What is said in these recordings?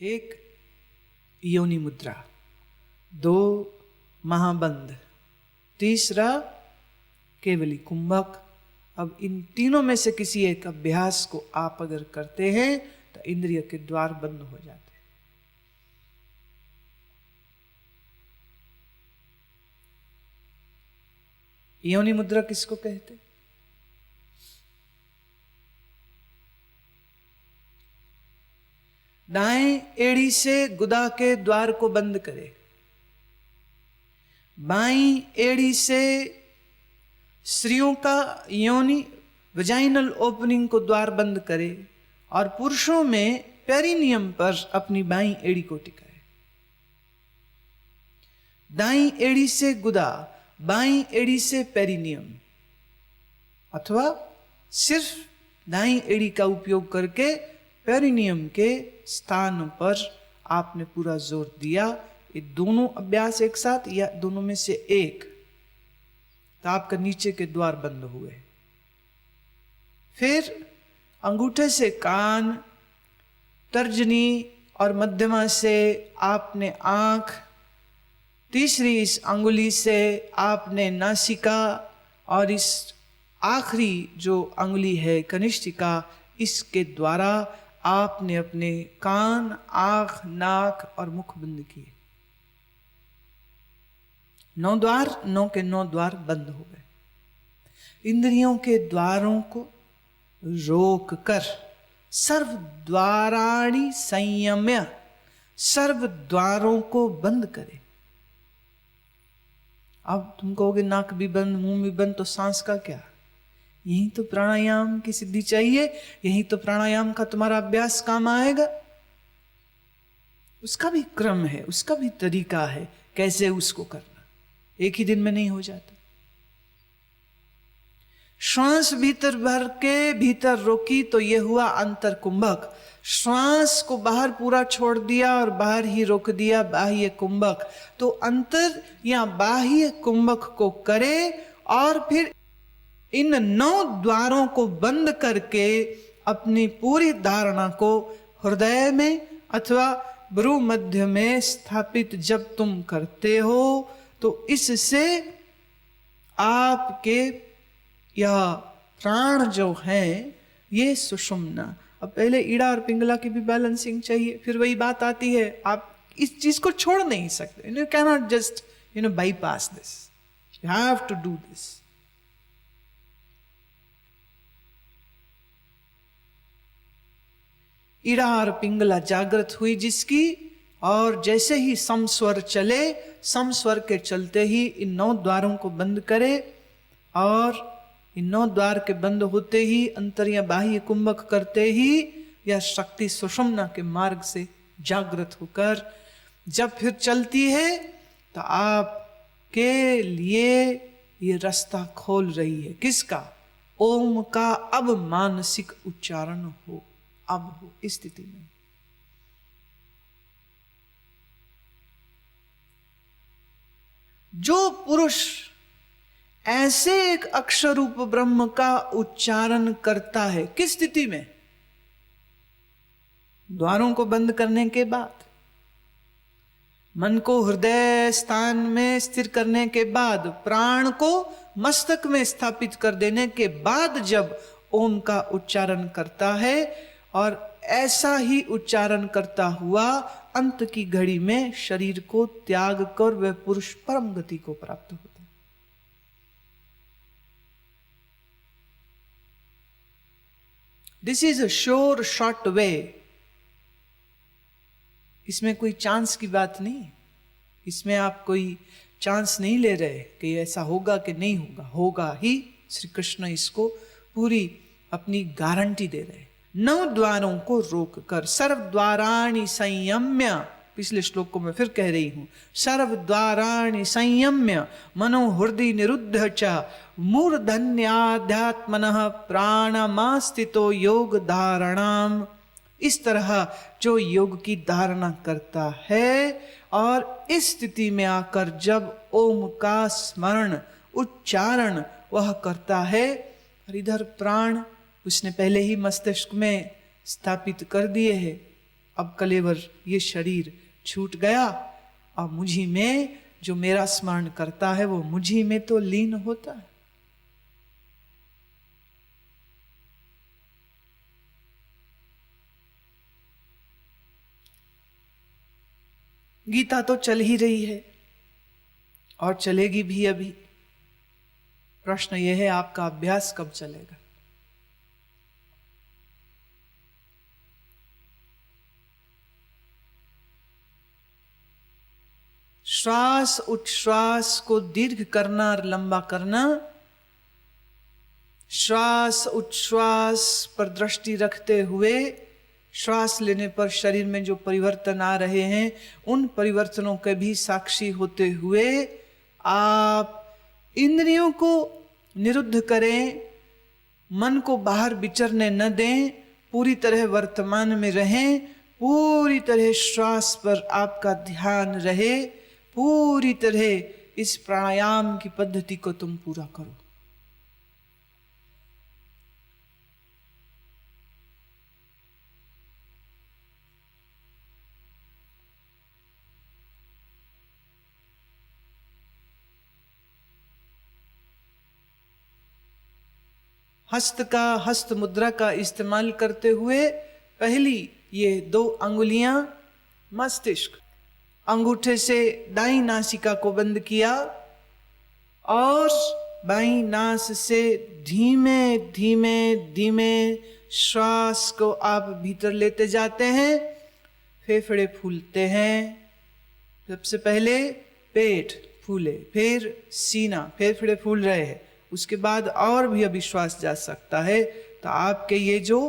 एक योनि मुद्रा, दो महाबंध, तीसरा केवली कुंभक। अब इन तीनों में से किसी एक अभ्यास को आप अगर करते हैं तो इंद्रिय के द्वार बंद हो जाते हैं। योनि मुद्रा किसको कहते? दाएं एड़ी से गुदा के द्वार को बंद करे, बाईं एड़ी से स्त्रियों का योनि वजाइनल ओपनिंग को द्वार बंद करे और पुरुषों में पेरिनियम पर अपनी बाईं एड़ी को टिकाए। दाईं एड़ी से गुदा, बाईं एड़ी से पेरिनियम, अथवा सिर्फ दाईं एड़ी का उपयोग करके पेरिनियम के स्थान पर आपने पूरा जोर दिया। ये दोनों अभ्यास एक साथ या दोनों में से एक, तो आपका नीचे के द्वार बंद हुए। फिर अंगूठे से कान, तर्जनी और मध्यमा से आपने आंख, तीसरी इस अंगुली से आपने नासिका और इस आखिरी जो अंगुली है कनिष्ठिका, इसके द्वारा आपने अपने कान, आंख, नाक और मुख बंद किए। 9 द्वार, 9 के 9 द्वार बंद हो गए। इंद्रियों के द्वारों को रोक कर सर्व द्वाराणि संयम्य, सर्व द्वारों को बंद करे। अब तुम कहोगे नाक भी बंद, मुंह भी बंद, तो सांस का क्या? यही तो प्राणायाम की सिद्धि चाहिए, यही तो प्राणायाम का तुम्हारा अभ्यास काम आएगा। उसका भी क्रम है, उसका भी तरीका है कैसे उसको करना, एक ही दिन में नहीं हो जाता। श्वास भीतर भर के भीतर रोकी तो यह हुआ अंतर कुंभक। श्वास को बाहर पूरा छोड़ दिया और बाहर ही रोक दिया बाह्य कुंभक। तो अंतर या बाह्य कुंभक को करे और फिर इन 9 द्वारों को बंद करके अपनी पूरी धारणा को हृदय में अथवा भ्रू मध्य में स्थापित जब तुम करते हो तो इससे आपके यह प्राण जो है ये सुषुम्ना। अब पहले ईड़ा और पिंगला की भी बैलेंसिंग चाहिए। फिर वही बात आती है, आप इस चीज को छोड़ नहीं सकते। You can not just bypass this, you have to do this. ईड़ा और पिंगला जागृत हुई जिसकी, और जैसे ही समस्वर चले, समस्वर के चलते ही इन 9 द्वारों को बंद करे और इन 9 द्वार के बंद होते ही अंतर या बाह्य कुंभक करते ही यह शक्ति सुषुम्ना के मार्ग से जागृत होकर जब फिर चलती है तो आपके लिए ये रास्ता खोल रही है। किसका? ओम का अब मानसिक उच्चारण हो, अब हो इस स्थिति में। जो पुरुष ऐसे एक अक्षर रूप ब्रह्म का उच्चारण करता है, किस स्थिति में? द्वारों को बंद करने के बाद, मन को हृदय स्थान में स्थिर करने के बाद, प्राण को मस्तक में स्थापित कर देने के बाद जब ओम का उच्चारण करता है, और ऐसा ही उच्चारण करता हुआ अंत की घड़ी में शरीर को त्याग कर वह पुरुष परम गति को प्राप्त होता है। This is a sure short way. इसमें कोई चांस की बात नहीं, इसमें आप कोई चांस नहीं ले रहे कि ऐसा होगा कि नहीं होगा, होगा ही। श्री कृष्ण इसको पूरी अपनी गारंटी दे रहे। 9 द्वारों को रोक कर सर्व द्वाराणि संयम्य, पिछले श्लोक को मैं फिर कह रही हूं, सर्व द्वाराणि संयम्य मनो हृदय निरुद्ध च मूर्धन्याध्यात्मनः प्राणमास्थितो योग धारणाम। इस तरह जो योग की धारणा करता है और इस स्थिति में आकर जब ओम का स्मरण उच्चारण वह करता है, और इधर प्राण उसने पहले ही मस्तिष्क में स्थापित कर दिए हैं, अब कलेवर ये शरीर छूट गया, अब मुझी में जो मेरा स्मरण करता है वो मुझी में तो लीन होता है। गीता तो चल ही रही है और चलेगी भी अभी। प्रश्न यह है आपका अभ्यास कब चलेगा। श्वास उच्छ्वास को दीर्घ करना और लंबा करना, श्वास उच्छ्वास पर दृष्टि रखते हुए श्वास लेने पर शरीर में जो परिवर्तन आ रहे हैं उन परिवर्तनों के भी साक्षी होते हुए आप इंद्रियों को निरुद्ध करें, मन को बाहर विचरने न दें, पूरी तरह वर्तमान में रहें, पूरी तरह श्वास पर आपका ध्यान रहे, पूरी तरह इस प्राणायाम की पद्धति को तुम पूरा करो। हस्त मुद्रा का इस्तेमाल करते हुए पहली ये 2 अंगुलियां मस्तिष्क, अंगूठे से दाईं नासिका को बंद किया और बाईं नास से धीमे धीमे धीमे श्वास को आप भीतर लेते जाते हैं। फेफड़े फूलते हैं, सबसे पहले पेट फूले, फिर सीना, फेफड़े फूल रहे हैं, उसके बाद और भी अभी श्वास जा सकता है। तो आपके ये जो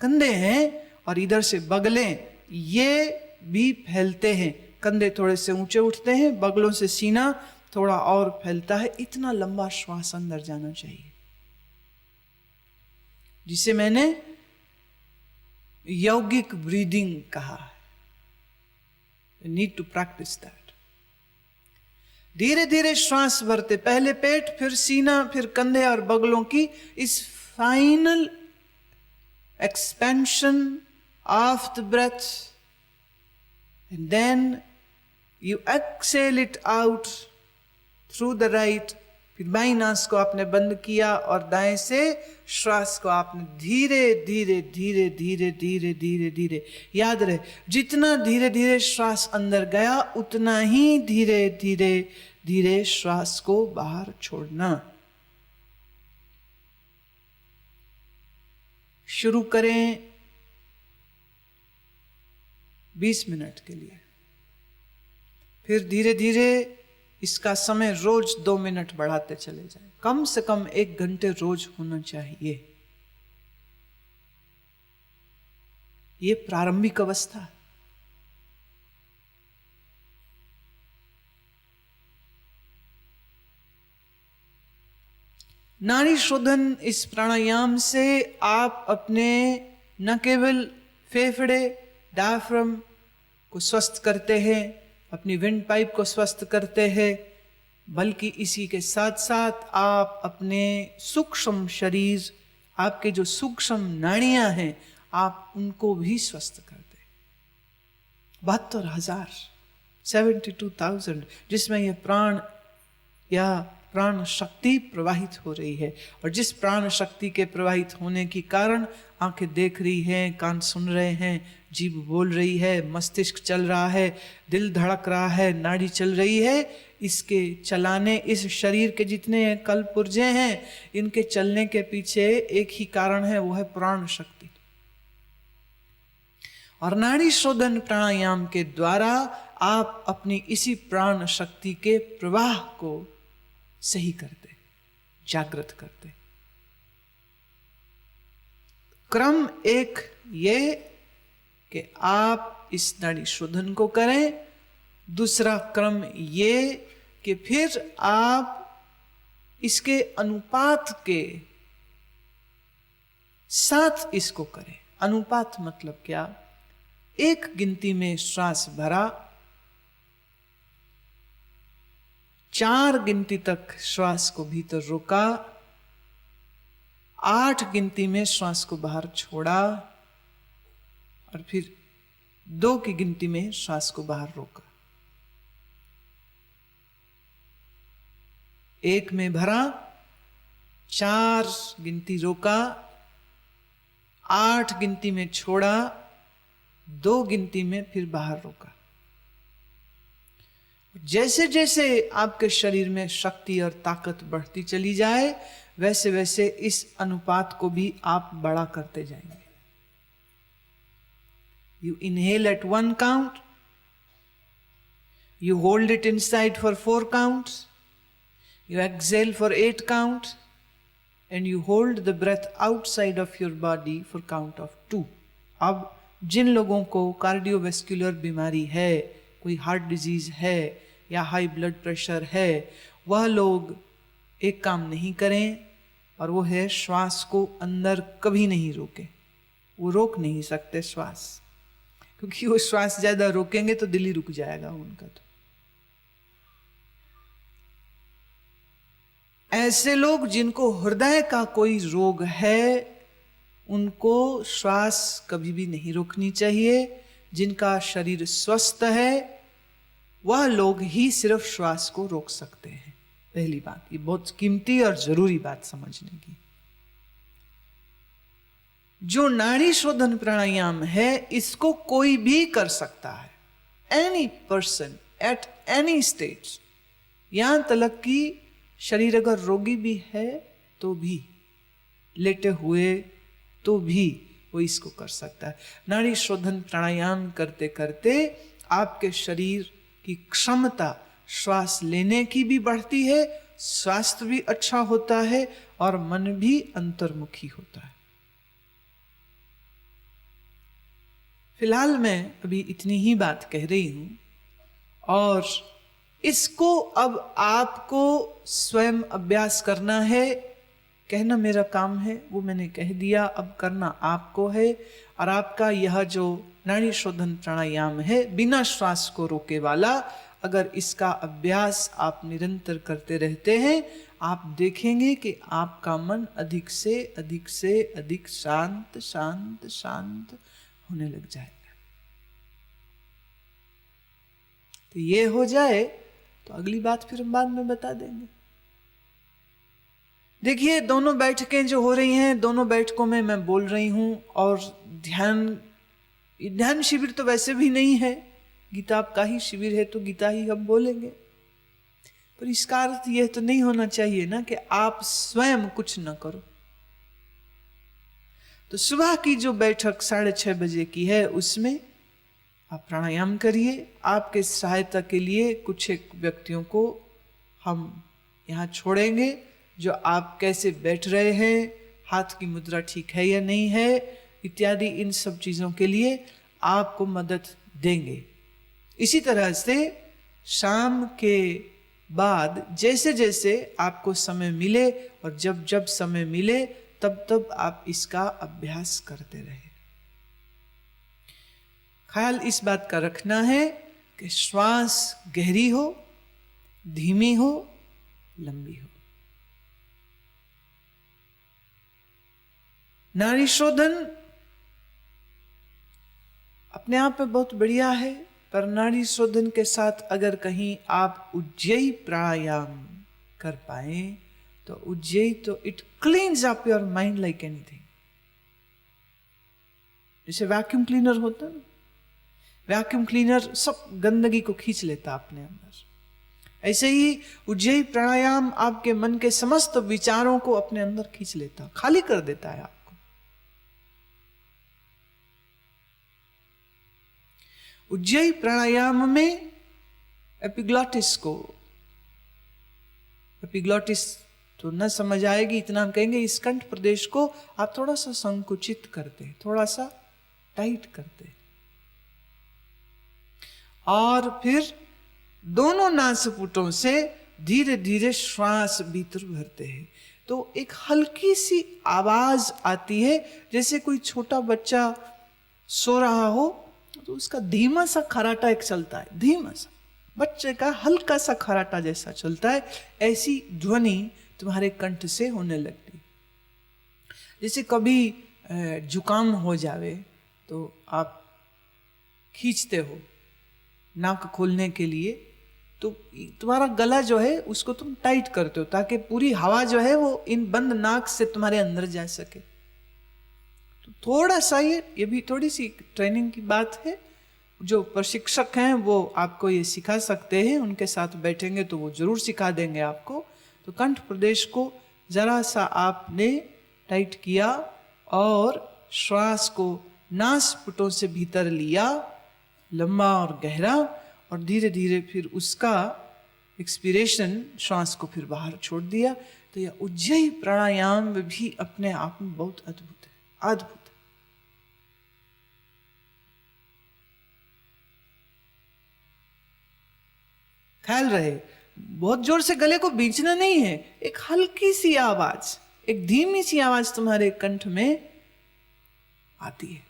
कंधे हैं और इधर से बगलें ये भी फैलते हैं, कंधे थोड़े से ऊंचे उठते हैं, बगलों से सीना थोड़ा और फैलता है। इतना लंबा श्वास अंदर जाना चाहिए, जिसे मैंने यौगिक ब्रीदिंग कहा है। Need to practice that. धीरे धीरे श्वास भरते, पहले पेट, फिर सीना, फिर कंधे और बगलों की इस final expansion of the breath, and then you exhale it out through the right. फिर बाईं नास को आपने बंद किया और दाएं से श्वास को आपने धीरे धीरे धीरे धीरे धीरे धीरे धीरे, याद रहे जितना धीरे धीरे श्वास अंदर गया उतना ही धीरे धीरे धीरे श्वास को बाहर छोड़ना। शुरू करें 20 मिनट के लिए, फिर धीरे धीरे इसका समय रोज 2 मिनट बढ़ाते चले जाएं। कम से कम 1 घंटे रोज होना चाहिए। ये प्रारंभिक अवस्था। नाड़ी शोधन इस प्राणायाम से आप अपने न केवल फेफड़े, डायफ्राम को स्वस्थ करते हैं, अपनी विंड पाइप को स्वस्थ करते हैं, बल्कि इसी के साथ साथ आप अपने सूक्ष्म शरीर, आपके जो सूक्ष्म नाड़ियां हैं, आप उनको भी स्वस्थ करते हैं। 72,000 72,000 जिसमें यह प्राण या प्राण शक्ति प्रवाहित हो रही है। और जिस प्राण शक्ति के प्रवाहित होने के कारण आंखें देख रही हैं, कान सुन रहे हैं, जीभ बोल रही है, मस्तिष्क चल रहा है, दिल धड़क रहा है, नाड़ी चल रही है, इसके चलाने, इस शरीर के जितने कल पुर्जे हैं, इनके चलने के पीछे एक ही कारण है, वो है प्राण शक्ति। और नाड़ी शोधन प्राणायाम के द्वारा आप अपनी इसी प्राण शक्ति के प्रवाह को सही करते, जागृत करते। क्रम एक ये कि आप इस नाड़ी शोधन को करें। दूसरा क्रम ये कि फिर आप इसके अनुपात के साथ इसको करें। अनुपात मतलब क्या? 1 गिनती में श्वास भरा, 4 गिनती तक श्वास को भीतर रोका, 8 गिनती में श्वास को बाहर छोड़ा, और फिर 2 की गिनती में श्वास को बाहर रोका, 1 में भरा, 4 गिनती रोका, 8 गिनती में छोड़ा, 2 गिनती में फिर बाहर रोका। जैसे जैसे आपके शरीर में शक्ति और ताकत बढ़ती चली जाए, वैसे वैसे इस अनुपात को भी आप बड़ा करते जाएंगे। You inhale at 1 count, you hold it inside for 4 counts, you exhale for 8 counts, and you hold the breath outside of your body for count of 2. अब जिन लोगों को कार्डियोवैस्कुलर बीमारी है, कोई हार्ट डिजीज है या हाई ब्लड प्रेशर है, वह लोग एक काम नहीं करें, और वो है श्वास को अंदर कभी नहीं रोके। वो रोक नहीं सकते श्वास, क्योंकि वो श्वास ज्यादा रोकेंगे तो दिल ही रुक जाएगा उनका। तो ऐसे लोग जिनको हृदय का कोई रोग है, उनको श्वास कभी भी नहीं रोकनी चाहिए। जिनका शरीर स्वस्थ है, वह लोग ही सिर्फ श्वास को रोक सकते हैं। पहली बात, ये बहुत कीमती और जरूरी बात समझने की। जो नाड़ी शोधन प्राणायाम है, इसको कोई भी कर सकता है, any person at any stage. यहां तक कि शरीर अगर रोगी भी है तो भी, लेटे हुए तो भी वो इसको कर सकता है। नाड़ी शोधन प्राणायाम करते करते आपके शरीर की क्षमता श्वास लेने की भी बढ़ती है, स्वास्थ्य भी अच्छा होता है और मन भी अंतर्मुखी होता है। फिलहाल मैं अभी इतनी ही बात कह रही हूं, और इसको अब आपको स्वयं अभ्यास करना है। कहना मेरा काम है, वो मैंने कह दिया, अब करना आपको है। और आपका यह जो नाड़ी शोधन प्राणायाम है, बिना श्वास को रोके वाला, अगर इसका अभ्यास आप निरंतर करते रहते हैं, आप देखेंगे कि आपका मन अधिक से अधिक शांत शांत शांत होने लग जाएगा। तो ये हो जाए तो अगली बात फिर हम बाद में बता देंगे। देखिए, दोनों बैठकें जो हो रही हैं, दोनों बैठकों में मैं बोल रही हूं, और ध्यान शिविर तो वैसे भी नहीं है, गीता का ही शिविर है, तो गीता ही हम बोलेंगे। पर इसका अर्थ यह तो नहीं होना चाहिए ना कि आप स्वयं कुछ न करो। तो सुबह की जो बैठक 6:30 बजे की है, उसमें आप प्राणायाम करिए। आपके सहायता के लिए कुछ एक व्यक्तियों को हम यहाँ छोड़ेंगे, जो आप कैसे बैठ रहे हैं, हाथ की मुद्रा ठीक है या नहीं है, इत्यादि इन सब चीजों के लिए आपको मदद देंगे। इसी तरह से शाम के बाद जैसे जैसे आपको समय मिले और जब जब समय मिले तब तब आप इसका अभ्यास करते रहे। ख्याल इस बात का रखना है कि श्वास गहरी हो, धीमी हो, लंबी हो। नाड़ी शोधन अपने आप में बहुत बढ़िया है, पर नाड़ी शोधन के साथ अगर कहीं आप उज्जयी प्राणायाम कर पाए तो उज्जयी तो it cleans up your mind like anything. जैसे वैक्यूम क्लीनर होता है, वैक्यूम क्लीनर सब गंदगी को खींच लेता अपने अंदर, ऐसे ही उज्जयी प्राणायाम आपके मन के समस्त विचारों को अपने अंदर खींच लेता, खाली कर देता है आपको। उज्जयी प्राणायाम में एपिग्लॉटिस तो न समझ आएगी, इतना हम कहेंगे इस कंठ प्रदेश को आप थोड़ा सा संकुचित करते, थोड़ा सा टाइट करते, और फिर दोनों नासपुटों से धीरे धीरे श्वास भीतर भरते हैं। तो एक हल्की सी आवाज आती है, जैसे कोई छोटा बच्चा सो रहा हो तो उसका धीमा सा खराटा एक चलता है, धीमा सा बच्चे का हल्का सा खराटा जैसा चलता है, ऐसी ध्वनि तुम्हारे कंठ से होने लगती। जैसे कभी जुकाम हो जावे तो आप खींचते हो नाक खोलने के लिए, तो तुम्हारा गला जो है उसको तुम टाइट करते हो ताकि पूरी हवा जो है वो इन बंद नाक से तुम्हारे अंदर जा सके। तो थोड़ा सा ये भी थोड़ी सी ट्रेनिंग की बात है। जो प्रशिक्षक हैं वो आपको ये सिखा सकते हैं, उनके साथ बैठेंगे तो वो जरूर सिखा देंगे आपको। तो कंठ प्रदेश को जरा सा आपने टाइट किया और श्वास को नासपुटों से भीतर लिया, लंबा और गहरा, और धीरे धीरे फिर उसका एक्सपीरेशन श्वास को फिर बाहर छोड़ दिया। तो यह उज्जयी प्राणायाम भी अपने आप में बहुत अद्भुत है, अद्भुत। ख्याल रहे बहुत जोर से गले को बींचना नहीं है, एक हल्की सी आवाज, एक धीमी सी आवाज तुम्हारे कंठ में आती है।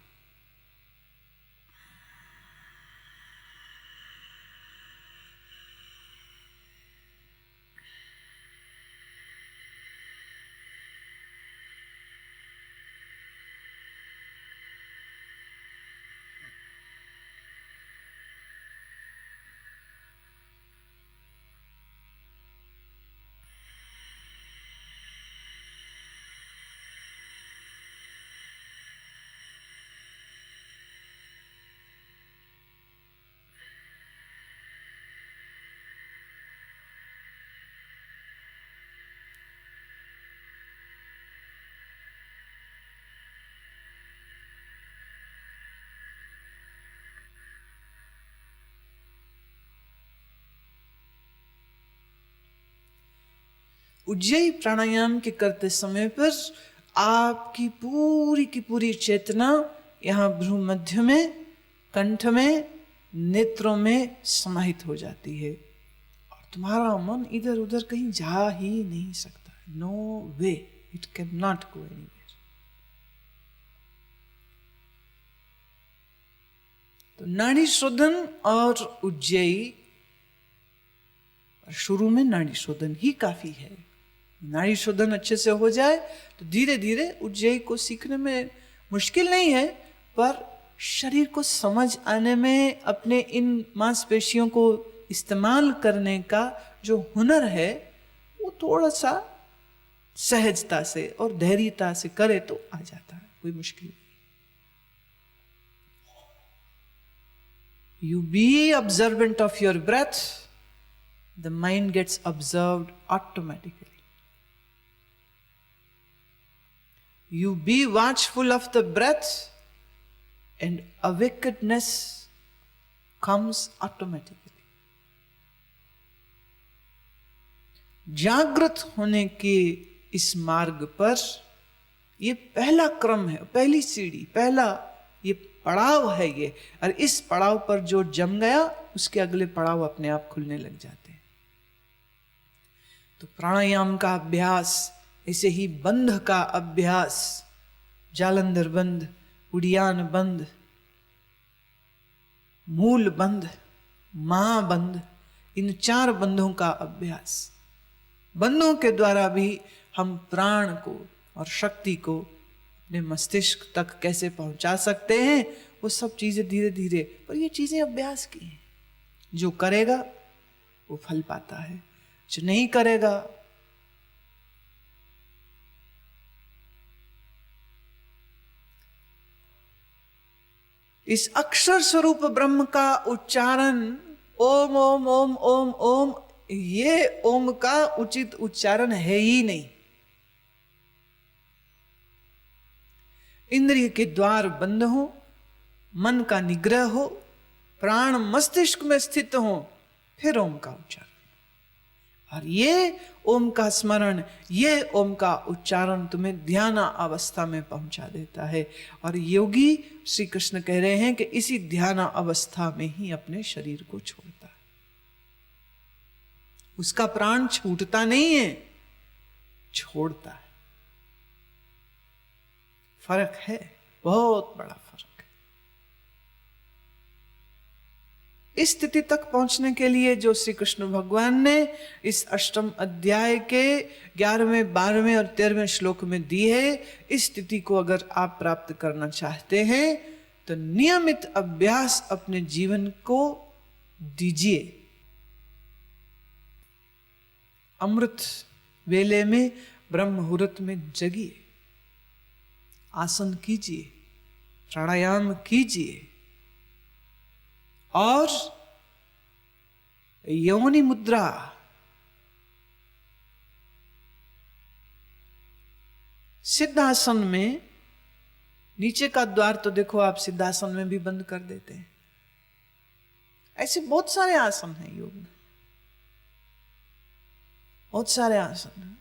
उज्जयी प्राणायाम के करते समय पर आपकी की पूरी चेतना यहाँ भ्रू मध्य में, कंठ में, नेत्रों में समाहित हो जाती है और तुम्हारा मन इधर उधर कहीं जा ही नहीं सकता। No way, it can not go anywhere. तो नाड़ी शोधन और उज्जयी, शुरू में नाड़ी शोधन ही काफी है। नाड़ी शोधन अच्छे से हो जाए तो धीरे धीरे उज्जयी को सीखने में मुश्किल नहीं है, पर शरीर को समझ आने में, अपने इन मांसपेशियों को इस्तेमाल करने का जो हुनर है वो थोड़ा सा सहजता से और धैर्यता से करे तो आ जाता है, कोई मुश्किल नहीं। You be observant of your breath, the mind gets observed automatically. You be watchful of the breath and awakeness comes automatically. जागृत होने के इस मार्ग पर ये पहला क्रम है, पहली सीढ़ी, पहला ये पड़ाव है ये, और इस पड़ाव पर जो जम गया उसके अगले पड़ाव अपने आप खुलने लग जाते हैं। तो प्राणायाम का अभ्यास, ऐसे ही बंध का अभ्यास, जालंधर बंध, उड़ियान बंध, मूल बंध, महाबंध, इन 4 बंधों का अभ्यास। बंधों के द्वारा भी हम प्राण को और शक्ति को अपने मस्तिष्क तक कैसे पहुंचा सकते हैं, वो सब चीजें धीरे धीरे, पर ये चीजें अभ्यास की हैं। जो करेगा वो फल पाता है, जो नहीं करेगा इस अक्षर स्वरूप ब्रह्म का उच्चारण ओम ओम ओम ओम ओम, ये ओम का उचित उच्चारण है ही नहीं। इंद्रिय के द्वार बंद हो, मन का निग्रह हो, प्राण मस्तिष्क में स्थित हो, फिर ओम का उच्चारण। और ये ओम का स्मरण, ये ओम का उच्चारण तुम्हें ध्यान अवस्था में पहुंचा देता है। और योगी श्री कृष्ण कह रहे हैं कि इसी ध्यान अवस्था में ही अपने शरीर को छोड़ता है। उसका प्राण छूटता नहीं है, छोड़ता है। फर्क है, बहुत बड़ा फर्क। इस स्थिति तक पहुंचने के लिए जो श्री कृष्ण भगवान ने इस अष्टम अध्याय के 11वें, 12वें और 13वें श्लोक में दी है, इस स्थिति को अगर आप प्राप्त करना चाहते हैं तो नियमित अभ्यास अपने जीवन को दीजिए। अमृत वेले में ब्रह्म मुहूर्त में जगिए, आसन कीजिए, प्राणायाम कीजिए और योनि मुद्रा, सिद्धासन में नीचे का द्वार तो देखो आप सिद्धासन में भी बंद कर देते हैं। ऐसे बहुत सारे आसन हैं योग में, बहुत सारे आसन हैं।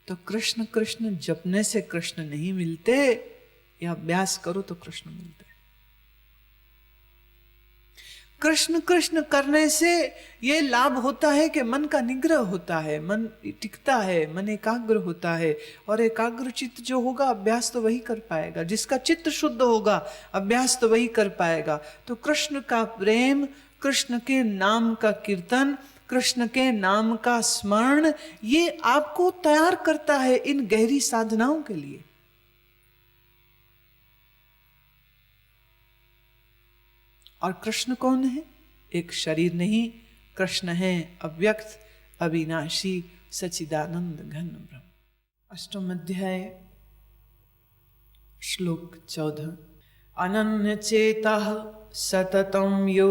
तो कृष्ण कृष्ण जपने से कृष्ण नहीं मिलते, या अभ्यास करो तो कृष्ण मिलते। कृष्ण कृष्ण करने से ये लाभ होता है कि मन का निग्रह होता है, मन टिकता है, मन एकाग्र होता है। और एकाग्र चित्त जो होगा अभ्यास तो वही कर पाएगा, जिसका चित्त शुद्ध होगा अभ्यास तो वही कर पाएगा। तो कृष्ण का प्रेम, कृष्ण के नाम का कीर्तन, कृष्ण के नाम का स्मरण, ये आपको तैयार करता है इन गहरी साधनाओं के लिए। और कृष्ण कौन है? एक शरीर नहीं, कृष्ण है अव्यक्त, अविनाशी, सच्चिदानंद घन ब्रह्म। अष्टम अध्याय श्लोक 14। अनन्य चेतः सततं यो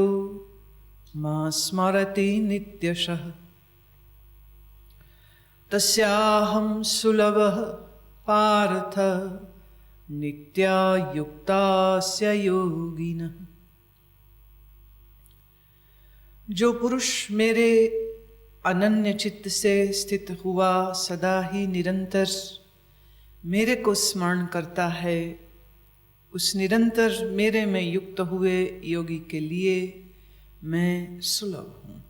मां स्मरति नित्यशः तस्याहं सुलभः पार्थ नित्यायुक्तास्य योगिनः। जो पुरुष मेरे अनन्य चित्त से स्थित हुआ, सदा ही निरंतर मेरे को स्मरण करता है, उस निरंतर मेरे में युक्त हुए योगी के लिए मैं सुलभ हूं।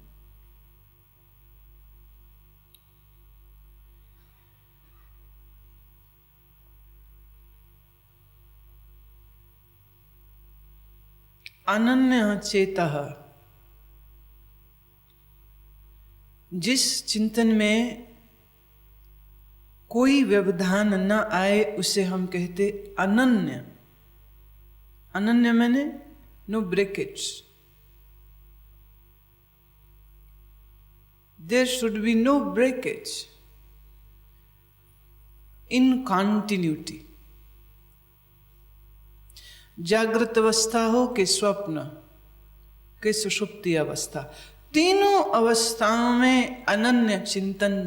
अनन्य चेतः, जिस चिंतन में कोई व्यवधान न आए उसे हम कहते अनन्य। अनन्य मैंने no breakage, there should be no breakage in continuity. जागृत अवस्था हो कि स्वप्न कि सुषुप्ति अवस्था, तीनों अवस्थाओं में अनन्य चिंतन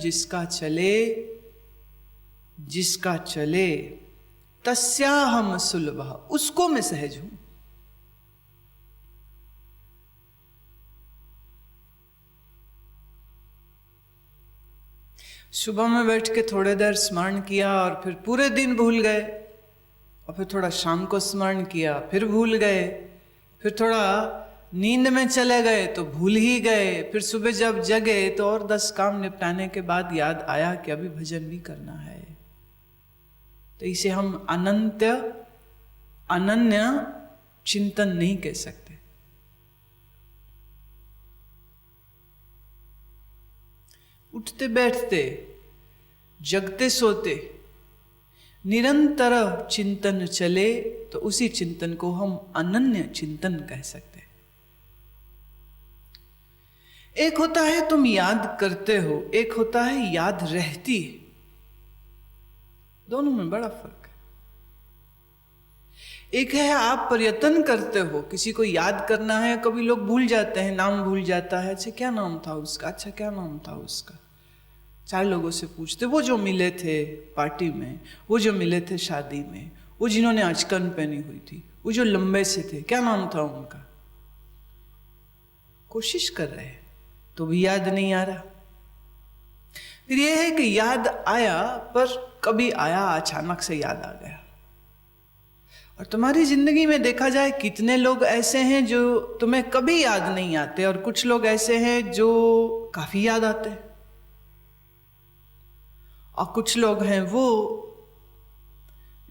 जिसका चले तस्याहम सुलभः, उसको मैं सहज हूं। सुबह में बैठ के थोड़े देर स्मरण किया और फिर पूरे दिन भूल गए, और फिर थोड़ा शाम को स्मरण किया फिर भूल गए, फिर थोड़ा नींद में चले गए तो भूल ही गए, फिर सुबह जब जगे तो और 10 काम निपटाने के बाद याद आया कि अभी भजन भी करना है। तो इसे हम अनन्य चिंतन नहीं कह सकते। उठते बैठते, जगते सोते निरंतर चिंतन चले तो उसी चिंतन को हम अनन्य चिंतन कह सकते। एक होता है तुम याद करते हो, एक होता है याद रहती है। दोनों में बड़ा फर्क है। एक है आप प्रयत्न करते हो, किसी को याद करना है, कभी लोग भूल जाते हैं, नाम भूल जाता है, अच्छा क्या नाम था उसका, अच्छा क्या नाम था उसका। 4 लोगों से पूछते, वो जो मिले थे पार्टी में, वो जो मिले थे शादी में, वो जिन्होंने अचकन पहनी हुई थी, वो जो लंबे से थे, क्या नाम था उनका। कोशिश कर रहे हैं तो भी याद नहीं आ रहा। फिर यह है कि याद आया पर कभी आया अचानक से याद आ गया। और तुम्हारी जिंदगी में देखा जाए कितने लोग ऐसे हैं जो तुम्हें कभी याद नहीं आते, और कुछ लोग ऐसे हैं जो काफी याद आते हैं, और कुछ लोग हैं वो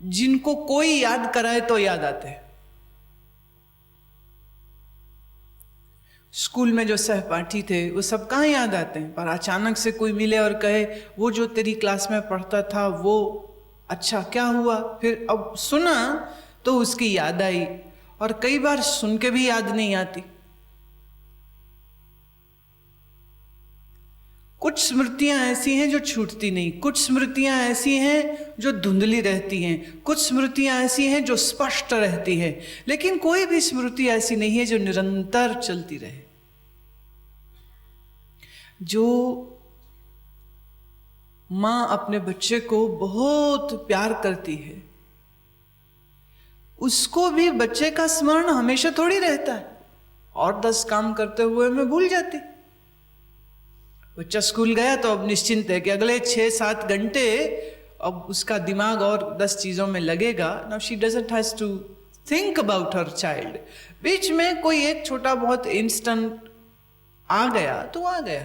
जिनको कोई याद कराए तो याद आते हैं। स्कूल में जो सहपाठी थे वो सब कहाँ याद आते हैं, पर अचानक से कोई मिले और कहे वो जो तेरी क्लास में पढ़ता था वो अच्छा क्या हुआ, फिर अब सुना तो उसकी याद आई, और कई बार सुन के भी याद नहीं आती। कुछ स्मृतियां ऐसी हैं जो छूटती नहीं, कुछ स्मृतियां ऐसी हैं जो धुंधली रहती हैं, कुछ स्मृतियां ऐसी हैं जो स्पष्ट रहती है, लेकिन कोई भी स्मृति ऐसी नहीं है जो निरंतर चलती रहे। जो मां अपने बच्चे को बहुत प्यार करती है, उसको भी बच्चे का स्मरण हमेशा थोड़ी रहता है, और 10 काम करते हुए मैं भूल जाती। बच्चा स्कूल गया तो अब निश्चिंत है कि अगले 6-7 घंटे अब उसका दिमाग और 10 चीजों में लगेगा। Now she doesn't has to think about her child. बीच में कोई एक छोटा बहुत इंस्टेंट आ गया तो आ गया।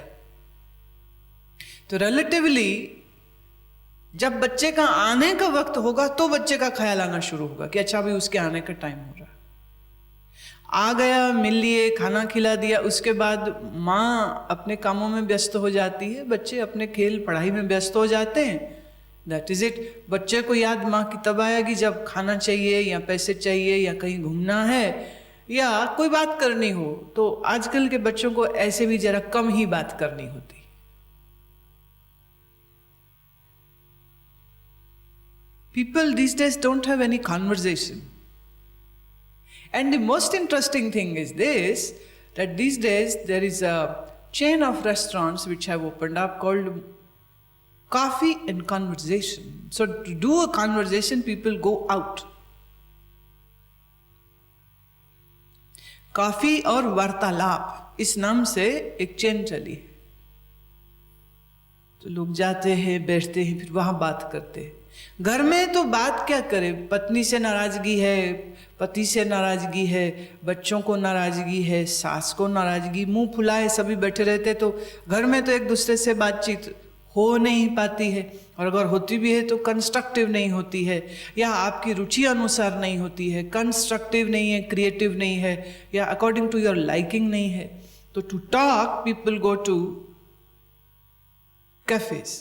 तो रिलेटिवली जब बच्चे का आने का वक्त होगा तो बच्चे का ख्याल आना शुरू होगा कि अच्छा भाई उसके आने का टाइम हो रहा है। आ गया, मिल लिए, खाना खिला दिया, उसके बाद माँ अपने कामों में व्यस्त हो जाती है, बच्चे अपने खेल पढ़ाई में व्यस्त हो जाते हैं। That is it. बच्चे को याद माँ की तब आएगी जब खाना चाहिए या पैसे चाहिए या कहीं घूमना है या कोई बात करनी हो। तो आजकल के बच्चों को ऐसे भी जरा कम ही बात करनी होती। People these days don't have any conversation. And the most interesting thing is this, that these days there is a chain of restaurants which have opened up called Coffee and Conversation. So to do a conversation, people go out. Coffee और वार्तालाप इस नाम से एक chain चली है। तो लोग जाते हैं, बैठते हैं, फिर वहां बात करते हैं। घर में तो बात क्या करें, पत्नी से नाराजगी है, पति से नाराजगी है, बच्चों को नाराजगी है, सास को नाराजगी, मुंह फुलाए सभी बैठे रहते, तो घर में तो एक दूसरे से बातचीत हो नहीं पाती है, और अगर होती भी है तो कंस्ट्रक्टिव नहीं होती है, या आपकी रुचि अनुसार नहीं होती है, कंस्ट्रक्टिव नहीं है, क्रिएटिव नहीं है, या अकॉर्डिंग टू योर लाइकिंग नहीं है। तो to talk people go to cafes.